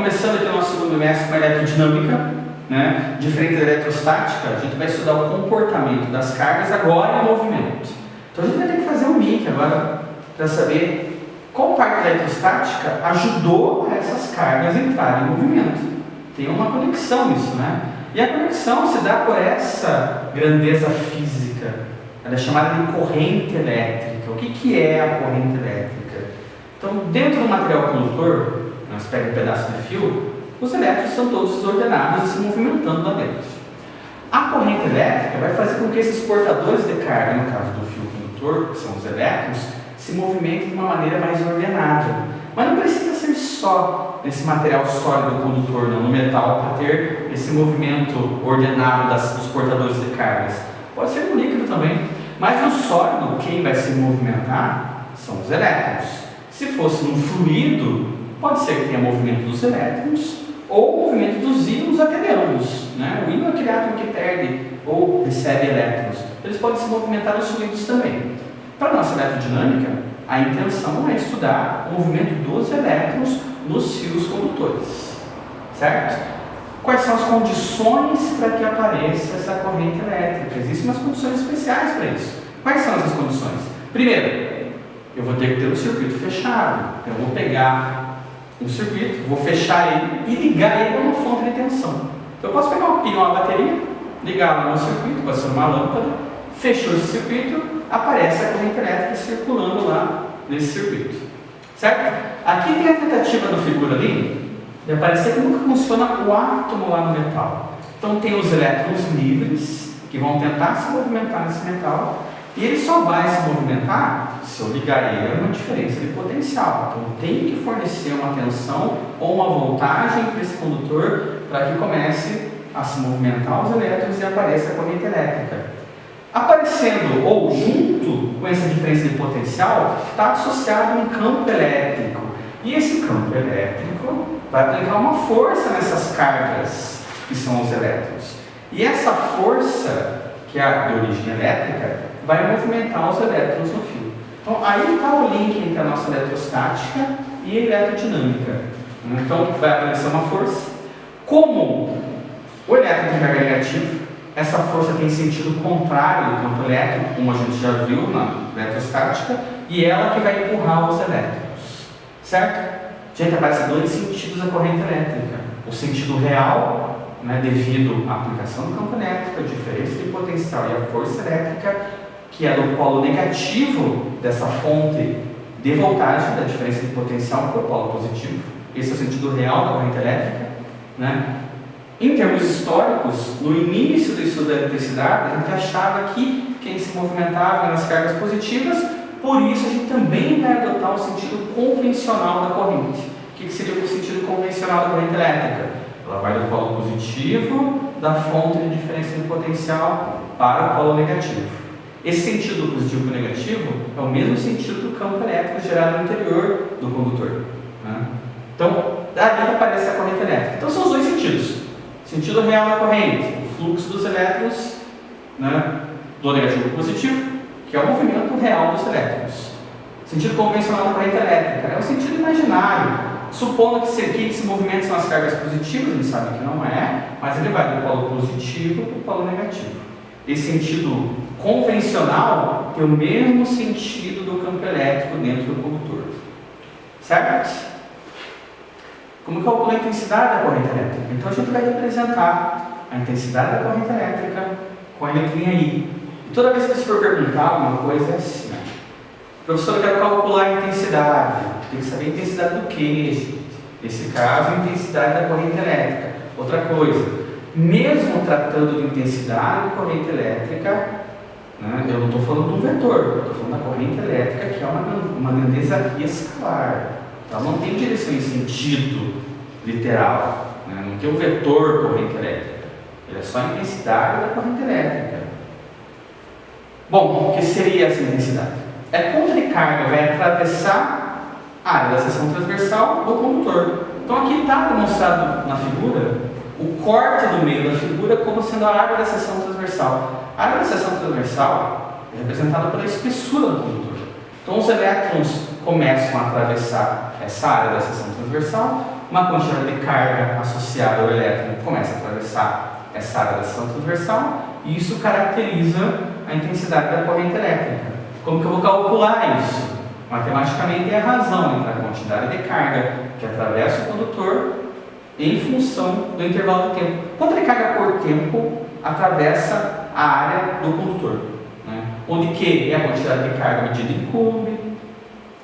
começando aqui o nosso segundo bimestre com a eletrodinâmica, né? Diferente da eletrostática, a gente vai estudar o comportamento das cargas agora em movimento. Então a gente vai ter que fazer um link agora para saber qual parte da eletrostática ajudou essas cargas a entrarem em movimento. Tem uma conexão nisso, né? E a conexão se dá por essa grandeza física, ela é chamada de corrente elétrica. O que é a corrente elétrica? Então, dentro do material condutor, nós pegamos um pedaço de fio, os elétrons são todos desordenados e se movimentando lá dentro. A corrente elétrica vai fazer com que esses portadores de carga, no caso do fio condutor, que são os elétrons, se movimentem de uma maneira mais ordenada. Mas não precisa ser só nesse material sólido condutor, não, no metal, para ter esse movimento ordenado dos portadores de cargas. Pode ser no líquido também. Mas no sólido, quem vai se movimentar são os elétrons. Se fosse num fluido, pode ser que tenha movimento dos elétrons ou movimento dos íons até de ambos, né? O íon é aquele átomo que perde ou recebe elétrons. Eles podem se movimentar nos fluidos também. Para a nossa eletrodinâmica, a intenção é estudar o movimento dos elétrons nos fios condutores, certo? Quais são as condições para que apareça essa corrente elétrica? Existem umas condições especiais para isso. Quais são essas condições? Primeiro, eu vou ter que ter um circuito fechado. Eu vou pegar um circuito, vou fechar ele e ligar ele a uma fonte de tensão. Então eu posso pegar uma pilha, uma bateria, ligar lá no circuito, pode ser uma lâmpada, fechou esse circuito, aparece a corrente elétrica circulando lá nesse circuito. Certo? Aqui tem a tentativa da figura ali de aparecer como que funciona o átomo lá no metal. Então tem os elétrons livres que vão tentar se movimentar nesse metal e ele só vai se movimentar se eu ligar ele a uma diferença de potencial. Então tem que fornecer uma tensão ou uma voltagem para esse condutor para que comece a se movimentar os elétrons e apareça a corrente elétrica. Aparecendo ou junto com essa diferença de potencial está associado um campo elétrico. E esse campo elétrico vai aplicar uma força nessas cargas que são os elétrons. E essa força, que é a de origem elétrica, vai movimentar os elétrons no fio. Então aí está o link entre a nossa eletrostática e a eletrodinâmica. Então vai aparecer uma força. Como o elétron tem carga negativa, essa força tem sentido contrário do campo elétrico, como a gente já viu na eletrostática, e ela que vai empurrar os elétrons. Certo? Gente, aparecem dois sentidos da corrente elétrica. O sentido real, né, devido à aplicação do campo elétrico, a diferença de potencial e a força elétrica, que é do polo negativo dessa fonte de voltagem, da diferença de potencial para o polo positivo. Esse é o sentido real da corrente elétrica. Né? Em termos históricos, no início do estudo da eletricidade, a gente achava que quem se movimentava nas cargas positivas, por isso a gente também vai adotar o sentido convencional da corrente. O que seria o sentido convencional da corrente elétrica? Ela vai do polo positivo da fonte de diferença de potencial para o polo negativo. Esse sentido positivo e negativo é o mesmo sentido do campo elétrico gerado no interior do condutor. Né? Então, daí que aparece a corrente elétrica. Então, são os dois sentidos. Sentido real da corrente, o fluxo dos elétrons, né, do negativo para o positivo, que é o movimento real dos elétrons. Sentido convencional da corrente elétrica é o sentido imaginário, supondo que esse movimento são as cargas positivas, a gente sabe que não é, mas ele vai do polo positivo para o polo negativo. Esse sentido convencional tem o mesmo sentido do campo elétrico dentro do condutor. Certo? Como calcula a intensidade da corrente elétrica? Então a gente vai representar a intensidade da corrente elétrica com a letrinha I. E toda vez que você for perguntar alguma coisa é assim, né? Professor, eu quero calcular a intensidade. Tem que saber a intensidade do que, gente? Nesse caso, a intensidade da corrente elétrica. Outra coisa, mesmo tratando de intensidade de corrente elétrica, né, eu não estou falando de um vetor, eu estou falando da corrente elétrica, que é uma grandeza escalar. Ela não tem direção em sentido literal, né? Não tem um vetor corrente elétrica. Ele é só a intensidade da corrente elétrica. Bom, o que seria essa intensidade? É quanto de carga vai atravessar a área da seção transversal do condutor. Então aqui está demonstrado na figura o corte no meio da figura como sendo a área da seção transversal. A área da seção transversal é representada pela espessura do condutor. Então os elétrons começam a atravessar essa área da seção transversal uma quantidade de carga associada ao elétron começa a atravessar essa área da seção transversal e isso caracteriza a intensidade da corrente elétrica. Como que eu vou calcular isso? Matematicamente é a razão entre a quantidade de carga que atravessa o condutor em função do intervalo de tempo. Quanto de carga por tempo atravessa a área do condutor? Né? Onde Q é a quantidade de carga medida em coulomb,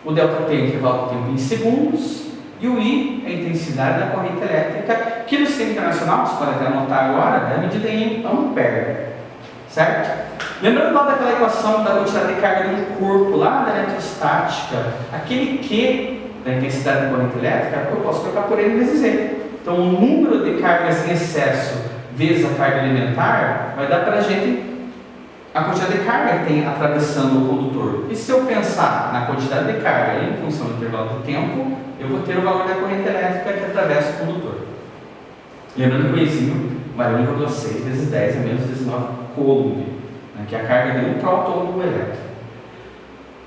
o ΔT é o intervalo de tempo em segundos, e o I é a intensidade da corrente elétrica, que no sistema internacional, você pode até anotar agora, é medida em ampere. Certo? Lembrando lá daquela equação da quantidade de carga de um corpo, lá da eletrostática, aquele Q da intensidade da corrente elétrica, eu posso trocar por N vezes E. Então, o número de cargas em excesso vezes a carga elementar vai dar para a gente a quantidade de carga que tem atravessando o condutor. E se eu pensar na quantidade de carga em função do intervalo de tempo, eu vou ter o valor da corrente elétrica que atravessa o condutor. Lembrando que o Ezinho vale 1,6 vezes 10 é menos 19 coulomb, né, que é a carga de um próton do elétron.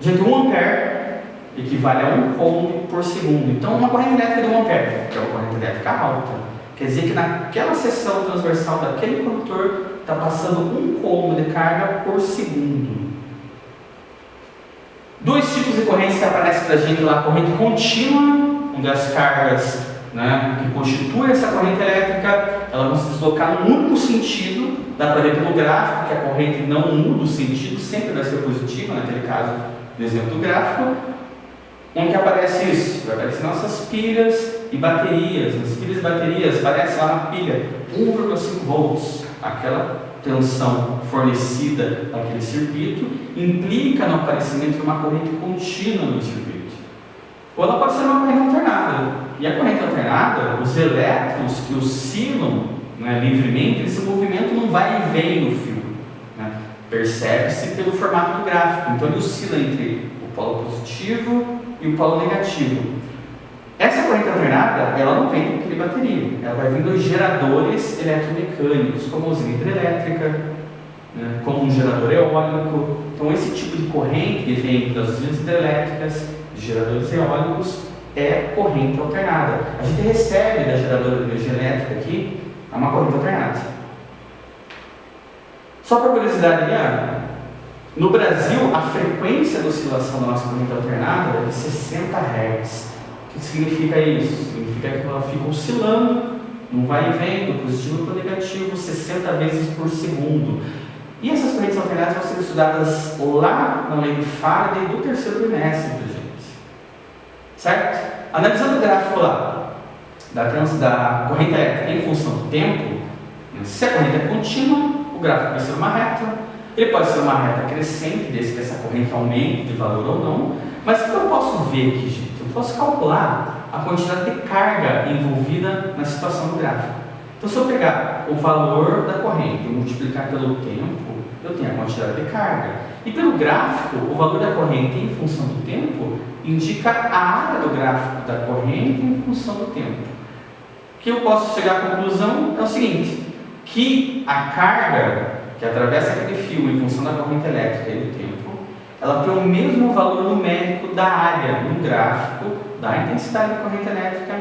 Gente, 1 ampere equivale a 1 coulomb por segundo. Então, uma corrente elétrica de 1 ampere, que é uma corrente elétrica alta, quer dizer que naquela seção transversal daquele condutor está passando 1 coulomb de carga por segundo. Dois tipos de correntes que aparecem para a gente lá: a corrente contínua, onde as cargas, né, que constituem essa corrente elétrica, elas vão se deslocar num único sentido. Dá para ver pelo gráfico que a corrente não muda o sentido, sempre vai ser positiva, naquele caso do exemplo do gráfico. Onde que aparece isso? Vai aparecer nossas pilhas e baterias. Nas pilhas e baterias aparece lá na pilha 1,5 volts. Aquela tensão fornecida naquele circuito implica no aparecimento de uma corrente contínua no circuito. Ou ela pode ser uma corrente alternada. E a corrente alternada, os elétrons que oscilam, né, livremente, esse movimento não vai e vem no fio. Né? Percebe-se pelo formato do gráfico. Então ele oscila entre o polo positivo e o polo negativo. Essa corrente alternada, ela não vem de bateria, ela vai vir dos geradores eletromecânicos, como a usina hidrelétrica, né, como um gerador eólico. Então, esse tipo de corrente que vem das usinas hidrelétricas, de geradores eólicos, é corrente alternada. A gente recebe da geradora de energia elétrica aqui uma corrente alternada. Só por curiosidade, Liana, no Brasil, a frequência de oscilação da nossa corrente alternada é de 60 Hz. O que significa isso? Significa que ela fica oscilando, não vai e vem, do positivo para o negativo, 60 vezes por segundo. E essas correntes alternadas vão ser estudadas lá na lei de Faraday do terceiro trimestre, gente. Certo? Analisando o gráfico lá, da corrente elétrica em função do tempo, se a corrente é contínua, o gráfico vai ser uma reta. Ele pode ser uma reta crescente, desde que essa corrente aumente de valor ou não. Mas o que eu posso ver aqui, gente? Eu posso calcular a quantidade de carga envolvida na situação do gráfico. Então, se eu pegar o valor da corrente e multiplicar pelo tempo, eu tenho a quantidade de carga. E pelo gráfico, o valor da corrente em função do tempo indica a área do gráfico da corrente em função do tempo. O que eu posso chegar à conclusão é o seguinte, que a carga que atravessa aquele fio em função da corrente elétrica e do tempo, ela tem o mesmo valor numérico da área no gráfico da intensidade da corrente elétrica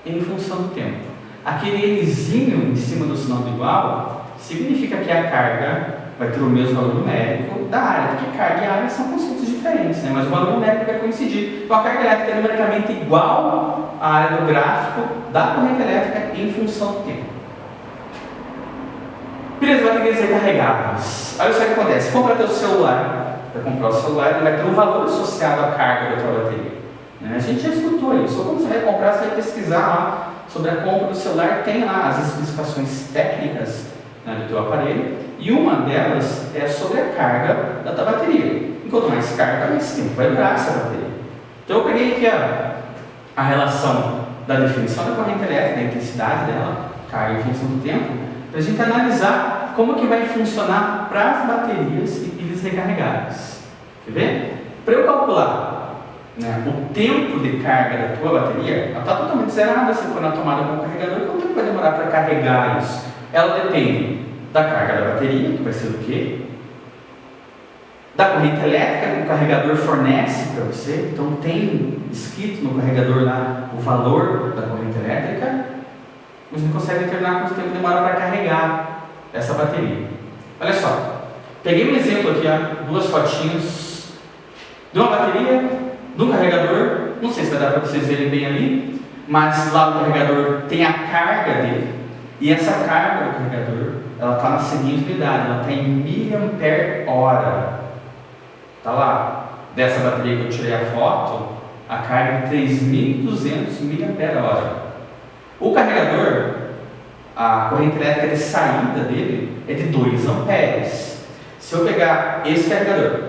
em função do tempo. Aquele Nzinho em cima do sinal do igual significa que a carga vai ter o mesmo valor numérico da área, porque carga e área são conceitos diferentes, né? Mas o valor numérico vai coincidir. Então a carga elétrica é numericamente igual à área do gráfico da corrente elétrica em função do tempo. Pilhas baterias recarregáveis. Olha só o que acontece. Compra teu celular. Para comprar o celular, ele vai ter um valor associado à carga da tua bateria. Né? A gente já escutou isso. Ou quando você vai comprar, você vai pesquisar lá sobre a compra do celular. Tem lá as especificações técnicas, né, do teu aparelho. E uma delas é sobre a carga da tua bateria. Enquanto mais carga, mais tempo vai durar essa bateria. Então eu peguei aqui a relação da definição da corrente elétrica, da intensidade dela, carga em função do tempo, para a gente analisar como que vai funcionar para as baterias e pilhas recarregáveis. Quer ver? Para eu calcular, né, o tempo de carga da tua bateria, ela está totalmente zerada, você põe na tomada com o carregador, quanto tempo vai demorar para carregar isso? Ela depende da carga da bateria, que vai ser o quê? da corrente elétrica que o carregador fornece para você. Então tem escrito no carregador lá o valor da corrente elétrica, mas não consegue determinar quanto tempo demora para carregar essa bateria. Olha só, peguei um exemplo aqui, ó, 2 fotinhos de uma bateria, de um carregador. Não sei se vai dar para vocês verem bem ali, mas lá no carregador tem a carga dele, e essa carga do carregador, ela está na seguinte unidade, ela está em mAh. Está lá, dessa bateria que eu tirei a foto, a carga é 3.200 mAh. O carregador, a corrente elétrica de saída dele é de 2 amperes. Se eu pegar esse carregador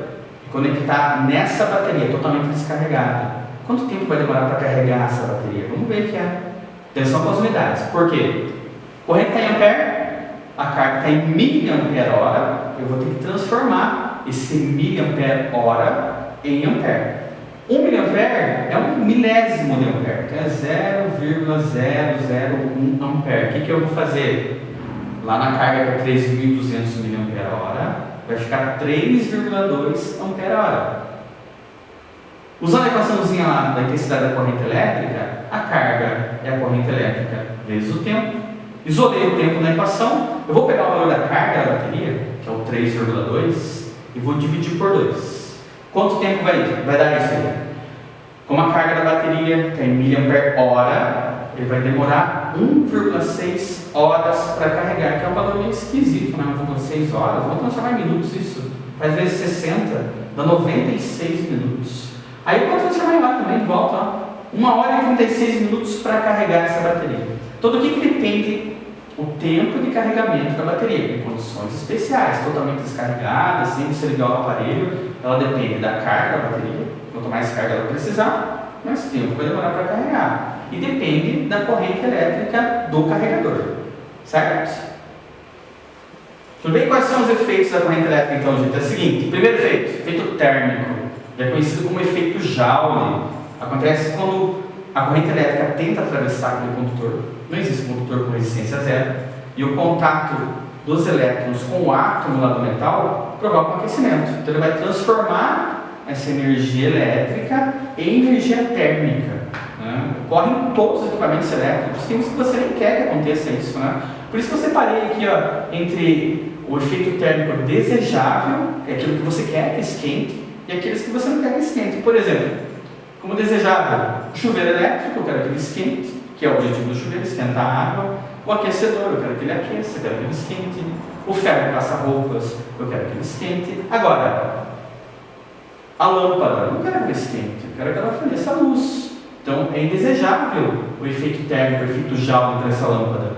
e conectar nessa bateria totalmente descarregada, quanto tempo vai demorar para carregar essa bateria? Vamos ver aqui atenção com as unidades. Por quê? Corrente está em ampere, a carga está em mAh, eu vou ter que transformar esse mAh em ampere. 1 mA é um milésimo de ampere, então é 0,001 ampere. O que eu vou fazer? Lá na carga que é 3.200 mAh, vai ficar 3,2 ampere-hora. Usando a equaçãozinha lá da intensidade da corrente elétrica, a carga é a corrente elétrica vezes o tempo. Isolei o tempo na equação, eu vou pegar o valor da carga da bateria, que é o 3,2, e vou dividir por 2. Quanto tempo vai dar isso aí? Como a carga da bateria está em mAh, ele vai demorar 1,6 horas para carregar, que é um valor meio esquisito, né? 1,6 horas, vamos transformar em minutos isso. Faz vezes 60, dá 96 minutos. Aí eu vou transformar em hora também, de volta, ó. 1 hora e 36 minutos para carregar essa bateria. Então, do que depende o tempo de carregamento da bateria? Em condições especiais, totalmente descarregada, sem você ligar o aparelho, ela depende da carga da bateria. Quanto mais carga ela precisar, mais tempo vai demorar para carregar. E depende da corrente elétrica do carregador, certo? Tudo bem? Quais são os efeitos da corrente elétrica, então, gente? É o seguinte: primeiro efeito térmico, é conhecido como efeito Joule. Acontece quando a corrente elétrica tenta atravessar aquele condutor. Não existe condutor com resistência zero, e o contato dos elétrons com o átomo lá do metal provoca um aquecimento. Então ele vai transformar essa energia elétrica em energia térmica, né? Ocorre em todos os equipamentos elétricos. Tem uns que você nem quer que aconteça isso, né? Por isso que eu separei aqui, ó, entre o efeito térmico desejável, que é aquilo que você quer que esquente, e aqueles que você não quer que esquente. Por exemplo, como desejável, chuveiro elétrico, eu quero que ele esquente, que é o objetivo do chuveiro, esquentar a água. O aquecedor, eu quero que ele aqueça, eu quero que ele esquente. O ferro passa-roupas, eu quero que ele esquente. Agora, a lâmpada, eu não quero que ela esquente, eu quero que ela forneça luz. Então, é indesejável o efeito térmico, o efeito Joule dessa lâmpada.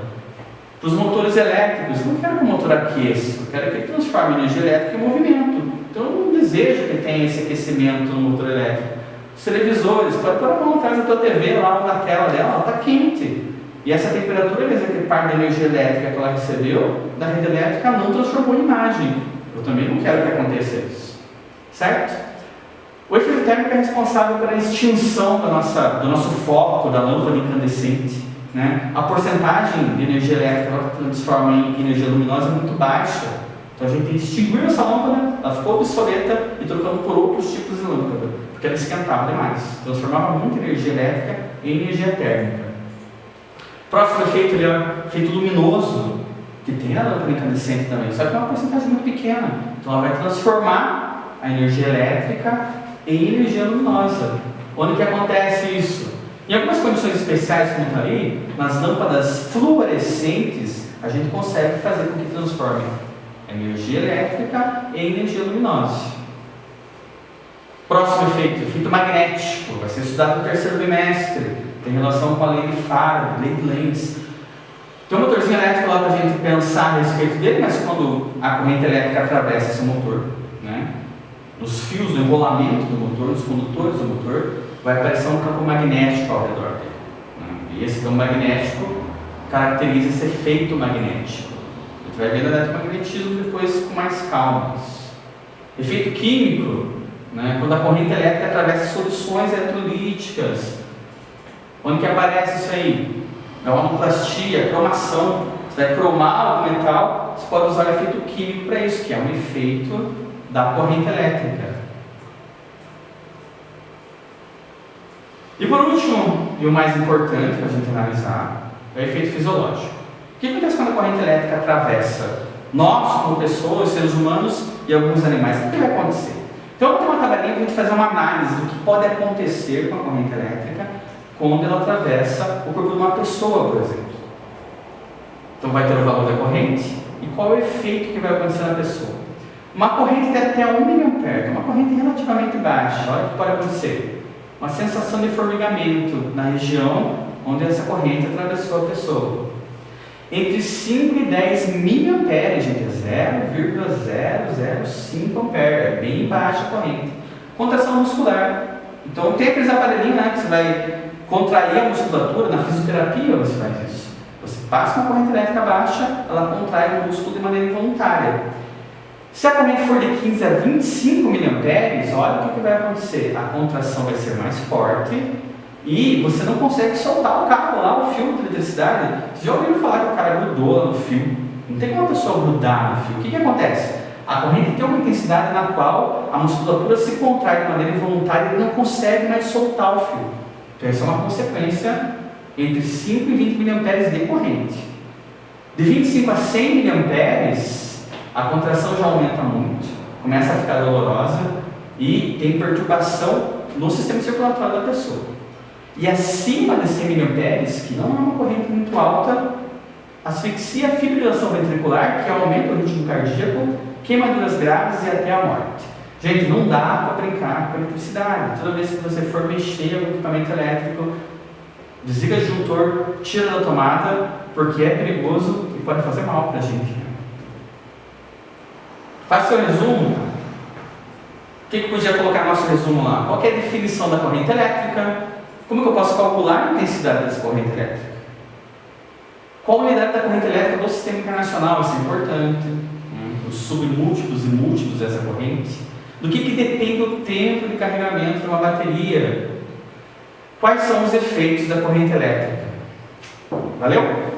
Para os motores elétricos, eu não quero que o motor aqueça, eu quero que ele transforme energia elétrica em movimento. Então, eu não desejo que tenha esse aquecimento no motor elétrico. Os televisores, pode pôr a mão atrás da tua TV, lá na tela dela, ela está quente. E essa temperatura, quer dizer que parte da energia elétrica que ela recebeu da rede elétrica não transformou em imagem. Eu também não quero que aconteça isso. Certo? O efeito térmico é responsável pela extinção do nosso foco da lâmpada incandescente, né? A porcentagem de energia elétrica que ela transforma em energia luminosa é muito baixa. Então a gente extinguiu essa lâmpada, ela ficou obsoleta e trocamos por outros tipos de lâmpada, porque ela esquentava demais, transformava muita energia elétrica em energia térmica. Próximo efeito é o efeito luminoso, que tem na lâmpada incandescente também, só que é uma porcentagem muito pequena. Então ela vai transformar a energia elétrica em energia luminosa. Onde que acontece isso? Em algumas condições especiais, como está ali, nas lâmpadas fluorescentes, a gente consegue fazer com que transforme a energia elétrica em energia luminosa. Próximo efeito magnético, vai ser estudado no terceiro bimestre. Tem relação com a lei de Faraday, lei de Lenz. Tem um motorzinho elétrico lá para a gente pensar a respeito dele, mas quando a corrente elétrica atravessa esse motor, né, nos fios do enrolamento do motor, nos condutores do motor, vai aparecer um campo magnético ao redor dele, né? E esse campo magnético caracteriza esse efeito magnético. A gente vai ver o eletromagnetismo depois com mais calma. Efeito químico, né, quando a corrente elétrica atravessa soluções eletrolíticas. Onde que aparece isso aí? É uma anoplastia, cromação. Você vai cromar o metal, você pode usar o efeito químico para isso, que é um efeito, da corrente elétrica. E por último, e o mais importante para a gente analisar, é o efeito fisiológico. O que acontece quando a corrente elétrica atravessa nós, como pessoas, seres humanos e alguns animais? O que vai acontecer? Então, eu vou ter uma tabelinha para a gente fazer uma análise do que pode acontecer com a corrente elétrica quando ela atravessa o corpo de uma pessoa, por exemplo. Então, vai ter o valor da corrente e qual é o efeito que vai acontecer na pessoa. Uma corrente de até 1 mA, que é uma corrente relativamente baixa, olha o que pode acontecer. Uma sensação de formigamento na região onde essa corrente atravessou a pessoa. Entre 5 e 10 mA, gente, é 0,005 A, é bem baixa a corrente. Contração muscular. Então tem aqueles aparelhinhos, né, que você vai contrair a musculatura, na fisioterapia você faz isso. Você passa uma corrente elétrica baixa, ela contrai o músculo de maneira involuntária. Se a corrente for de 15 a 25 mA, olha o que vai acontecer. A contração vai ser mais forte e você não consegue soltar o cabo lá, o fio de eletricidade. Vocês já ouviram falar que o cara grudou lá no fio? Não tem como a pessoa grudar no fio. O que acontece? A corrente tem uma intensidade na qual a musculatura se contrai de maneira involuntária e não consegue mais soltar o fio. Então essa é uma consequência entre 5 e 20 mA de corrente. De 25 a 100 mA, a contração já aumenta muito, começa a ficar dolorosa e tem perturbação no sistema circulatório da pessoa. E acima de 100 mA, que não é uma corrente muito alta, asfixia, fibrilação ventricular, que aumenta o ritmo cardíaco, queimaduras graves e até a morte. Gente, não dá para brincar com eletricidade. Toda vez que você for mexer no equipamento elétrico, desliga o disjuntor, tira da tomada, porque é perigoso e pode fazer mal para a gente. Faz seu resumo. O que podia colocar no nosso resumo lá? Qual que é a definição da corrente elétrica? Como que eu posso calcular a intensidade dessa corrente elétrica? Qual a unidade da corrente elétrica do sistema internacional? Isso é importante. Os submúltiplos e múltiplos dessa corrente. Do que depende o tempo de carregamento de uma bateria? Quais são os efeitos da corrente elétrica? Valeu?